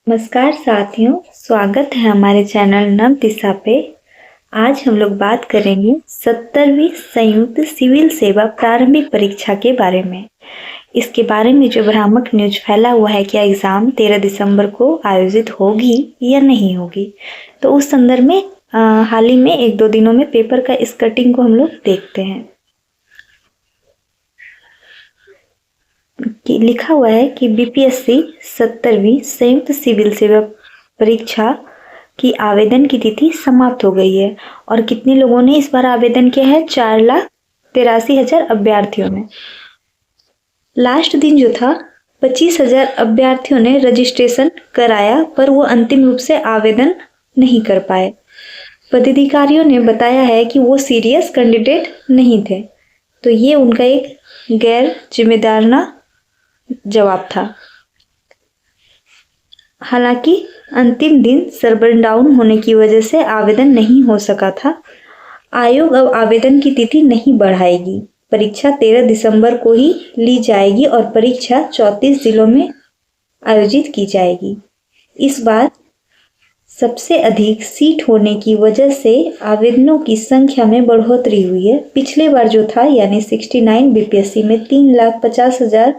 नमस्कार साथियों, स्वागत है हमारे चैनल नव दिशा पे। आज हम लोग बात करेंगे 70वीं संयुक्त सिविल सेवा प्रारंभिक परीक्षा के बारे में। इसके बारे में जो भ्रामक न्यूज फैला हुआ है कि एग्जाम 13 दिसंबर को आयोजित होगी या नहीं होगी, तो उस संदर्भ में हाल ही में 1-2 दिनों में पेपर का इस कटिंग को हम लोग देखते हैं कि लिखा हुआ है कि बीपीएससी 70वीं संयुक्त सिविल सेवा परीक्षा की आवेदन की तिथि समाप्त हो गई है। और कितने लोगों ने इस बार आवेदन किया है? 4,83,000 अभ्यर्थियों ने। लास्ट दिन जो था 25,000 अभ्यर्थियों ने रजिस्ट्रेशन कराया, पर वो अंतिम रूप से आवेदन नहीं कर पाए। पदाधिकारियों ने बताया है कि वो सीरियस कैंडिडेट नहीं थे, तो ये उनका एक गैर जिम्मेदाराना जवाब था। हालांकि अंतिम दिन सर्वर डाउन होने की वजह से आवेदन नहीं हो सका था। आयोग अब आवेदन की तिथि नहीं बढ़ाएगी। परीक्षा 13 दिसंबर को ही ली जाएगी और परीक्षा 34 जिलों में आयोजित की जाएगी। इस बार सबसे अधिक सीट होने की वजह से आवेदनों की संख्या में बढ़ोतरी हुई है। पिछले बार जो था यानी 69 बीपीएससी में 3,50,000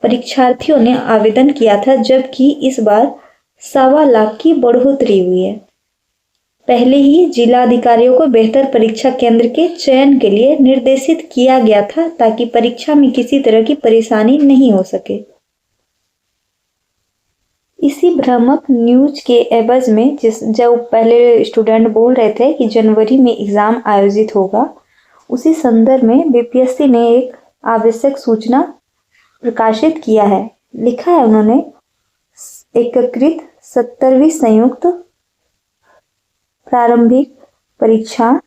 परीक्षार्थियों ने आवेदन किया था, जबकि इस बार 1.25 लाख की बढ़ोतरी हुई है। पहले ही जिलाधिकारियों को बेहतर परीक्षा केंद्र के चयन के लिए निर्देशित किया गया था ताकि परीक्षा में किसी तरह की परेशानी नहीं हो सके। इसी भ्रामक न्यूज के एवज में जो पहले स्टूडेंट बोल रहे थे कि जनवरी में एग्जाम आयोजित होगा, उसी संदर्भ में बीपीएससी ने एक आवश्यक सूचना प्रकाशित किया है। लिखा है उन्होंने, एकीकृत 70वीं संयुक्त प्रारंभिक परीक्षा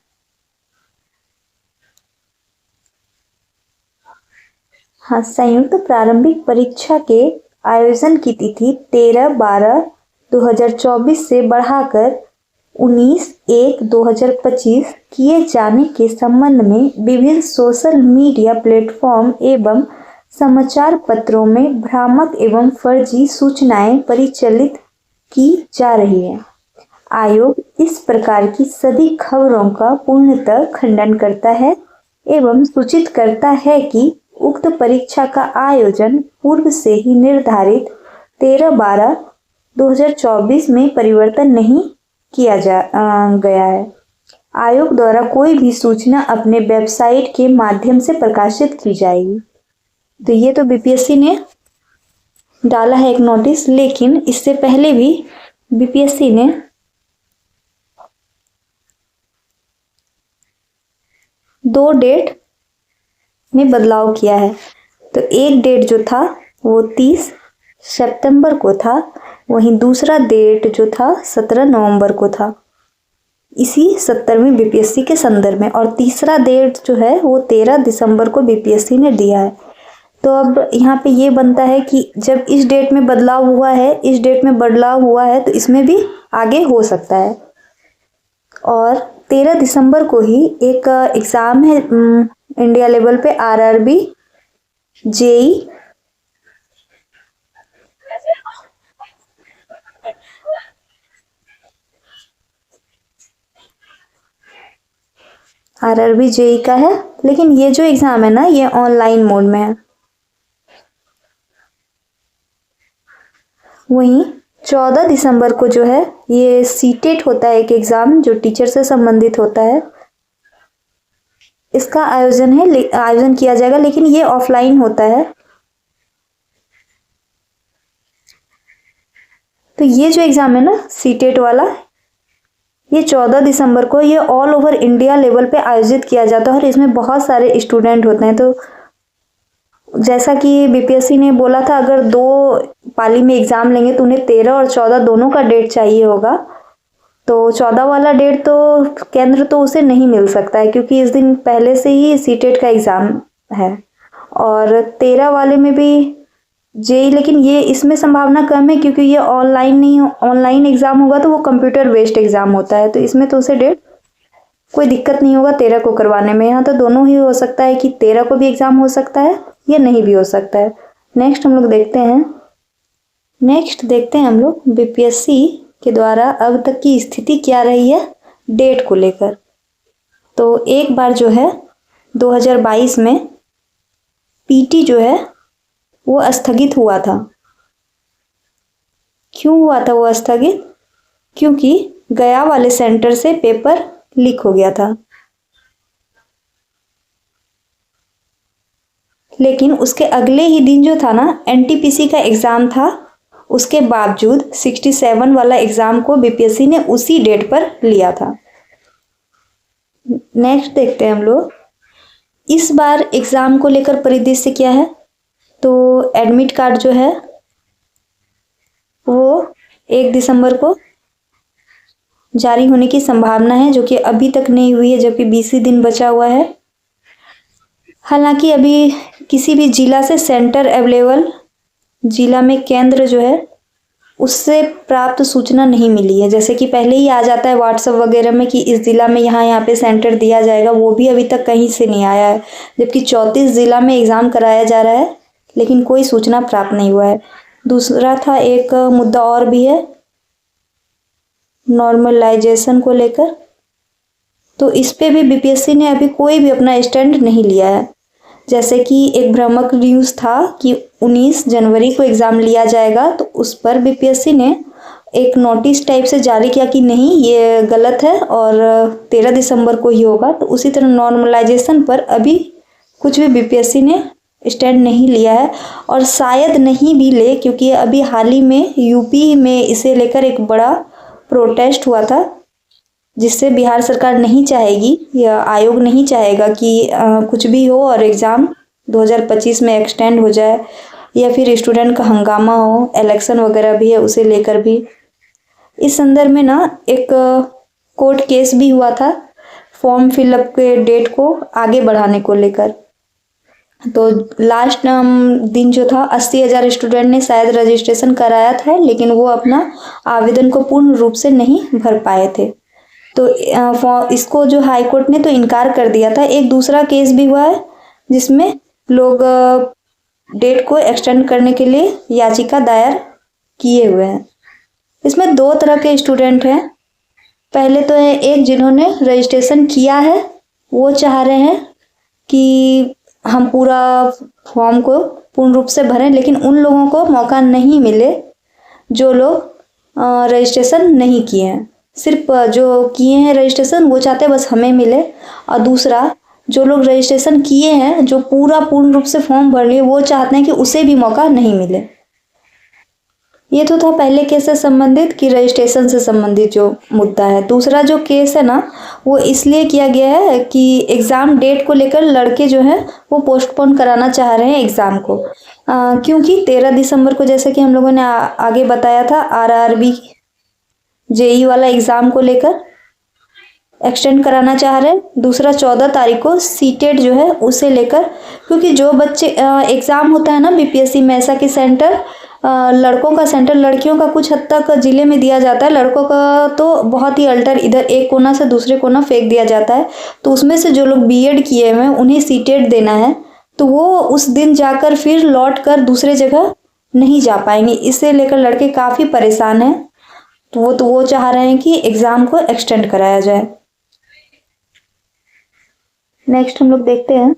संयुक्त प्रारंभिक परीक्षा के आयोजन की तिथि 13/12/2024 से बढ़ाकर 19/1/2025 किए जाने के संबंध में विभिन्न सोशल मीडिया प्लेटफॉर्म एवं समाचार पत्रों में भ्रामक एवं फर्जी सूचनाएं परिचालित की जा रही है। आयोग इस प्रकार की सभी खबरों का पूर्णतः खंडन करता है एवं सूचित करता है कि उक्त परीक्षा का आयोजन पूर्व से ही निर्धारित 13/12/2024 में परिवर्तन नहीं किया गया है। आयोग द्वारा कोई भी सूचना अपने वेबसाइट के माध्यम से प्रकाशित की जाएगी। तो ये तो बीपीएससी ने डाला है एक नोटिस, लेकिन इससे पहले भी बीपीएससी ने दो डेट में बदलाव किया है। तो एक डेट जो था वो 30 सितंबर को था, वहीं दूसरा डेट जो था 17 नवंबर को था, इसी 70वीं बीपीएससी के संदर्भ में। और तीसरा डेट जो है वो 13 दिसंबर को बीपीएससी ने दिया है। तो अब यहाँ पे ये बनता है कि जब इस डेट में बदलाव हुआ है, इस डेट में बदलाव हुआ है, तो इसमें भी आगे हो सकता है। और 13 दिसंबर को ही एक एग्ज़ाम है इंडिया लेवल पे, आरआरबी जेई का है, लेकिन ये जो एग्ज़ाम है ना, ये ऑनलाइन मोड में है। वहीं 14 दिसंबर को जो है ये सीटेट होता है, एक एग्ज़ाम जो टीचर से संबंधित होता है। इसका आयोजन किया जाएगा, लेकिन ये ऑफलाइन होता है। तो ये जो एग्ज़ाम है ना सीटेट वाला, ये 14 दिसंबर को ये ऑल ओवर इंडिया लेवल पे आयोजित किया जाता है और इसमें बहुत सारे स्टूडेंट होते हैं। तो जैसा कि बीपीएससी ने बोला था, अगर 2 पाली में एग्ज़ाम लेंगे तो उन्हें 13 और 14 दोनों का डेट चाहिए होगा। तो 14 वाला डेट तो केंद्र तो उसे नहीं मिल सकता है, क्योंकि इस दिन पहले से ही सीटेट का एग्ज़ाम है। और 13 वाले में भी जेई, लेकिन ये इसमें संभावना कम है क्योंकि ये ऑनलाइन एग्ज़ाम होगा, तो वो कंप्यूटर बेस्ड एग्ज़ाम होता है। तो इसमें तो उसे डेट कोई दिक्कत नहीं होगा 13 को करवाने में। यहाँ तो दोनों ही हो सकता है कि 13 को भी एग्ज़ाम हो सकता है या नहीं भी हो सकता है। नेक्स्ट हम लोग देखते हैं नेक्स्ट देखते हैं हम लोग बीपीएससी के द्वारा अब तक की स्थिति क्या रही है डेट को लेकर। तो एक बार जो है 2022 में पीटी जो है वो स्थगित हुआ था। क्यों हुआ था वो स्थगित? क्योंकि गया वाले सेंटर से पेपर लीक हो गया था। लेकिन उसके अगले ही दिन जो था ना एनटीपीसी का एग्ज़ाम था, उसके बावजूद 67 वाला एग्ज़ाम को बीपीएससी ने उसी डेट पर लिया था। नेक्स्ट देखते हैं हम लोग इस बार एग्ज़ाम को लेकर परिदृश्य क्या है। तो एडमिट कार्ड जो है वो 1 दिसंबर को जारी होने की संभावना है, जो कि अभी तक नहीं हुई है, जबकि 20 ही दिन बचा हुआ है। हालांकि अभी किसी भी जिला से सेंटर अवेलेबल, जिला में केंद्र जो है उससे प्राप्त सूचना नहीं मिली है। जैसे कि पहले ही आ जाता है व्हाट्सएप वगैरह में कि इस ज़िला में यहाँ पे सेंटर दिया जाएगा, वो भी अभी तक कहीं से नहीं आया है। जबकि 34 ज़िला में एग्ज़ाम कराया जा रहा है, लेकिन कोई सूचना प्राप्त नहीं हुआ है। दूसरा था एक मुद्दा और भी है नॉर्मलाइजेशन को लेकर। तो इस पे भी बीपीएससी ने अभी कोई भी अपना स्टैंड नहीं लिया है। जैसे कि एक भ्रामक न्यूज़ था कि 19 जनवरी को एग्ज़ाम लिया जाएगा, तो उस पर बीपीएससी ने एक नोटिस टाइप से जारी किया कि नहीं ये गलत है और 13 दिसंबर को ही होगा। तो उसी तरह नॉर्मलाइजेशन पर अभी कुछ भी बीपीएससी ने स्टैंड नहीं लिया है और शायद नहीं भी ले, क्योंकि अभी हाल ही में यूपी में इसे लेकर एक बड़ा प्रोटेस्ट हुआ था, जिससे बिहार सरकार नहीं चाहेगी या आयोग नहीं चाहेगा कि कुछ भी हो और एग्ज़ाम 2025 में एक्सटेंड हो जाए या फिर स्टूडेंट का हंगामा हो। इलेक्शन वगैरह भी है, उसे लेकर भी इस संदर्भ में ना एक कोर्ट केस भी हुआ था फॉर्म फिलअप के डेट को आगे बढ़ाने को लेकर। तो लास्ट दिन जो था 80,000 स्टूडेंट ने शायद रजिस्ट्रेशन कराया था, लेकिन वो अपना आवेदन को पूर्ण रूप से नहीं भर पाए थे। तो इसको जो हाई कोर्ट ने तो इनकार कर दिया था। एक दूसरा केस भी हुआ है जिसमें लोग डेट को एक्सटेंड करने के लिए याचिका दायर किए हुए हैं। इसमें 2 तरह के स्टूडेंट हैं। पहले तो है एक जिन्होंने रजिस्ट्रेशन किया है, वो चाह रहे हैं कि हम पूरा फॉर्म को पूर्ण रूप से भरें, लेकिन उन लोगों को मौका नहीं मिले जो लोग रजिस्ट्रेशन नहीं किए हैं। सिर्फ जो किए हैं रजिस्ट्रेशन वो चाहते हैं बस हमें मिले, और दूसरा जो लोग रजिस्ट्रेशन किए हैं जो पूर्ण रूप से फॉर्म भर लिए, वो चाहते हैं कि उसे भी मौका नहीं मिले। ये तो था पहले केस से संबंधित कि रजिस्ट्रेशन से संबंधित जो मुद्दा है। दूसरा जो केस है ना वो इसलिए किया गया है कि एग्ज़ाम डेट को लेकर लड़के जो हैं वो पोस्टपोन कराना चाह रहे हैं एग्ज़ाम को, क्योंकि 13 दिसंबर को जैसे कि हम लोगों ने आगे बताया था आरआरबी जेई वाला एग्ज़ाम को लेकर एक्सटेंड कराना चाह रहे हैं। दूसरा 14 तारीख को सीटेट जो है उसे लेकर, क्योंकि जो बच्चे एग्ज़ाम होता है ना बीपीएससी में ऐसा कि सेंटर लड़कों का सेंटर लड़कियों का कुछ हद तक ज़िले में दिया जाता है, लड़कों का तो बहुत ही अल्टर इधर एक कोना से दूसरे कोना फेंक दिया जाता है। तो उसमें से जो लोग बीएड किए हुए हैं उन्हें सीटेट देना है, तो वो उस दिन जाकर फिर लौट कर दूसरे जगह नहीं जा पाएंगे। इसे लेकर लड़के काफ़ी परेशान हैं। तो वो चाह रहे हैं कि एग्ज़ाम को एक्सटेंड कराया जाए। नेक्स्ट हम लोग देखते हैं,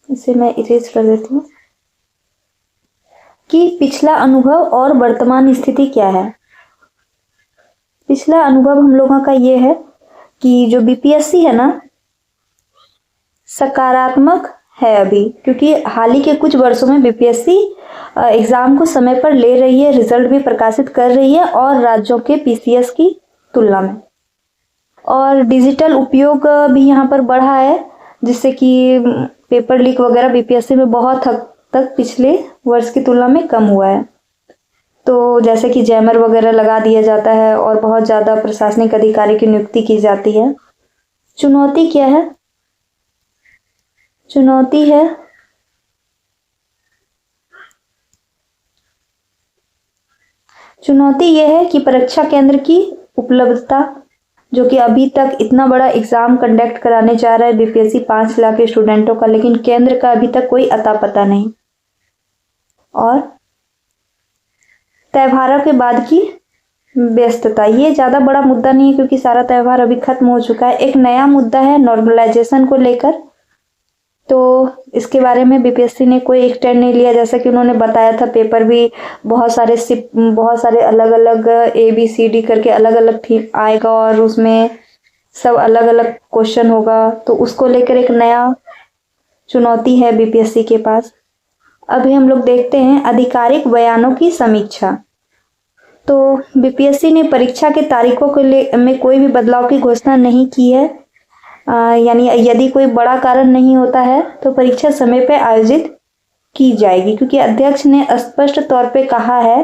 इसे मैं इरेज कर देती हूँ कि पिछला अनुभव और वर्तमान स्थिति क्या है। पिछला अनुभव हम लोगों का ये है कि जो बीपीएससी है ना सकारात्मक है अभी, क्योंकि हाल ही के कुछ वर्षों में बीपीएससी एग्ज़ाम को समय पर ले रही है, रिजल्ट भी प्रकाशित कर रही है और राज्यों के पीसीएस की तुलना में, और डिजिटल उपयोग भी यहाँ पर बढ़ा है, जिससे कि पेपर लीक वगैरह बीपीएससी में बहुत हद तक पिछले वर्ष की तुलना में कम हुआ है। तो जैसे कि जैमर वगैरह लगा दिया जाता है और बहुत ज़्यादा प्रशासनिक अधिकारी की नियुक्ति की जाती है। चुनौती क्या है? चुनौती है चुनौती यह है कि परीक्षा केंद्र की उपलब्धता, जो कि अभी तक इतना बड़ा एग्ज़ाम कंडक्ट कराने जा रहा है बीपीएससी 5 लाख के स्टूडेंटों का, लेकिन केंद्र का अभी तक कोई अता पता नहीं। और त्योहारों के बाद की व्यस्तता, ये ज़्यादा बड़ा मुद्दा नहीं है क्योंकि सारा त्यौहार अभी खत्म हो चुका है। एक नया मुद्दा है नॉर्मलाइजेशन को लेकर, तो इसके बारे में बीपीएससी ने कोई एक्सटेंड नहीं लिया, जैसा कि उन्होंने बताया था। पेपर भी बहुत सारे अलग अलग ABCD करके अलग अलग थीम आएगा और उसमें सब अलग अलग क्वेश्चन होगा, तो उसको लेकर एक नया चुनौती है बीपीएससी के पास। अभी हम लोग देखते हैं आधिकारिक बयानों की समीक्षा। तो बीपीएससी ने परीक्षा के तारीखों के में कोई भी बदलाव की घोषणा नहीं की है। यानी यदि कोई बड़ा कारण नहीं होता है तो परीक्षा समय पर आयोजित की जाएगी, क्योंकि अध्यक्ष ने स्पष्ट तौर पे कहा है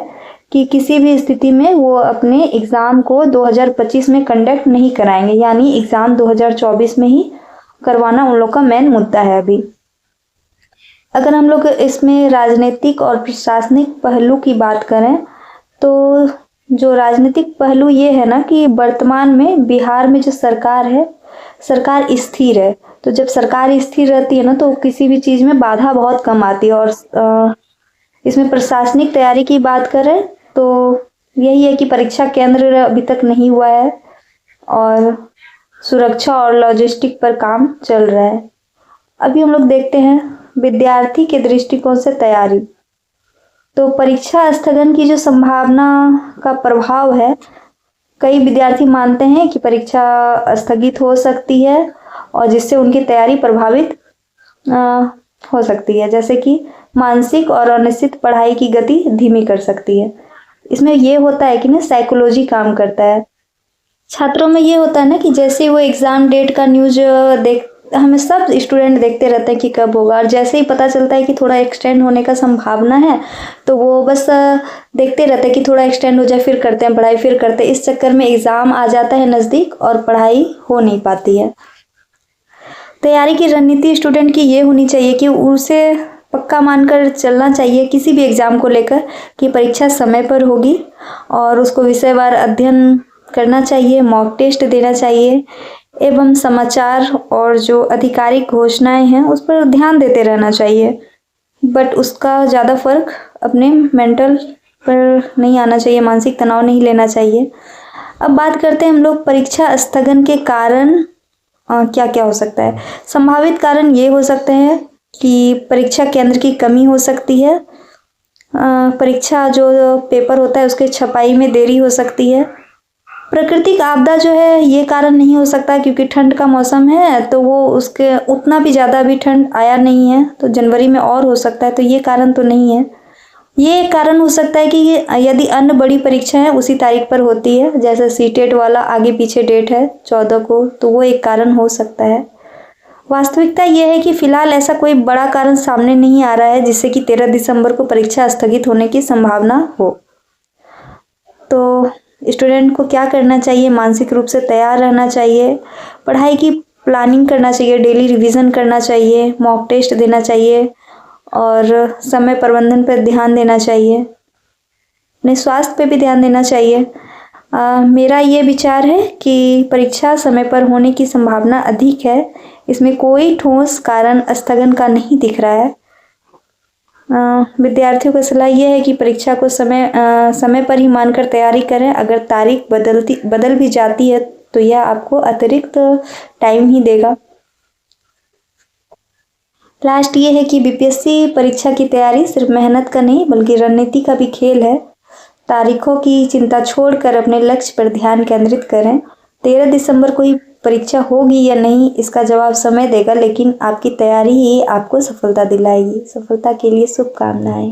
कि किसी भी स्थिति में वो अपने एग्ज़ाम को 2025 में कंडक्ट नहीं कराएंगे, यानी एग्ज़ाम 2024 में ही करवाना उन लोग का मेन मुद्दा है अभी। अगर हम लोग इसमें राजनीतिक और प्रशासनिक पहलू की बात करें तो जो राजनीतिक पहलू ये है ना कि वर्तमान में बिहार में जो सरकार है, सरकार स्थिर है। तो जब सरकार स्थिर रहती है ना तो किसी भी चीज़ में बाधा बहुत कम आती है। और इसमें प्रशासनिक तैयारी की बात करें तो यही है कि परीक्षा केंद्र अभी तक नहीं हुआ है और सुरक्षा और लॉजिस्टिक पर काम चल रहा है। अभी हम लोग देखते हैं विद्यार्थी के दृष्टिकोण से तैयारी। तो परीक्षा स्थगन की जो संभावना का प्रभाव है, कई विद्यार्थी मानते हैं कि परीक्षा स्थगित हो सकती है और जिससे उनकी तैयारी प्रभावित हो सकती है, जैसे कि मानसिक और अनिश्चित पढ़ाई की गति धीमी कर सकती है। इसमें ये होता है कि ना साइकोलॉजी काम करता है। छात्रों में ये होता है ना कि जैसे वो एग्ज़ाम डेट का न्यूज़ हमें सब स्टूडेंट देखते रहते हैं कि कब होगा, और जैसे ही पता चलता है कि थोड़ा एक्सटेंड होने का संभावना है तो वो बस देखते रहते हैं कि थोड़ा एक्सटेंड हो जाए, फिर करते हैं पढ़ाई, फिर करते हैं। इस चक्कर में एग्ज़ाम आ जाता है नज़दीक और पढ़ाई हो नहीं पाती है। तैयारी की रणनीति स्टूडेंट की ये होनी चाहिए कि उसे पक्का मानकर चलना चाहिए किसी भी एग्ज़ाम को लेकर कि परीक्षा समय पर होगी, और उसको विषयवार अध्ययन करना चाहिए, मॉक टेस्ट देना चाहिए एवं समाचार और जो आधिकारिक घोषणाएं हैं उस पर ध्यान देते रहना चाहिए। बट उसका ज़्यादा फर्क अपने मेंटल पर नहीं आना चाहिए, मानसिक तनाव नहीं लेना चाहिए। अब बात करते हैं हम लोग परीक्षा स्थगन के कारण क्या क्या हो सकता है। संभावित कारण ये हो सकते हैं कि परीक्षा केंद्र की कमी हो सकती है, परीक्षा जो पेपर होता है उसके छपाई में देरी हो सकती है। प्राकृतिक आपदा जो है ये कारण नहीं हो सकता क्योंकि ठंड का मौसम है, तो वो उसके उतना भी ज़्यादा भी ठंड आया नहीं है, तो जनवरी में और हो सकता है, तो ये कारण तो नहीं है। ये एक कारण हो सकता है कि यदि अन्य बड़ी परीक्षाएं उसी तारीख पर होती है, जैसे सीटेट वाला आगे पीछे डेट है 14 को, तो वो एक कारण हो सकता है। वास्तविकता ये है कि फिलहाल ऐसा कोई बड़ा कारण सामने नहीं आ रहा है जिससे कि 13 दिसंबर को परीक्षा स्थगित होने की संभावना हो। तो स्टूडेंट को क्या करना चाहिए? मानसिक रूप से तैयार रहना चाहिए, पढ़ाई की प्लानिंग करना चाहिए, डेली रिवीजन करना चाहिए, मॉक टेस्ट देना चाहिए और समय प्रबंधन पर ध्यान देना चाहिए, अपने स्वास्थ्य पे भी ध्यान देना चाहिए। मेरा ये विचार है कि परीक्षा समय पर होने की संभावना अधिक है, इसमें कोई ठोस कारण स्थगन का नहीं दिख रहा है। विद्यार्थियों को सलाह यह है कि परीक्षा को समय पर ही मानकर तैयारी करें। अगर तारीख बदल भी जाती है तो यह आपको अतिरिक्त टाइम ही देगा। लास्ट ये है कि बीपीएससी परीक्षा की तैयारी सिर्फ मेहनत का नहीं बल्कि रणनीति का भी खेल है। तारीखों की चिंता छोड़कर अपने लक्ष्य पर ध्यान केंद्रित करें। 13 दिसंबर को ही परीक्षा होगी या नहीं इसका जवाब समय देगा, लेकिन आपकी तैयारी ही आपको सफलता दिलाएगी। सफलता के लिए शुभकामनाएं।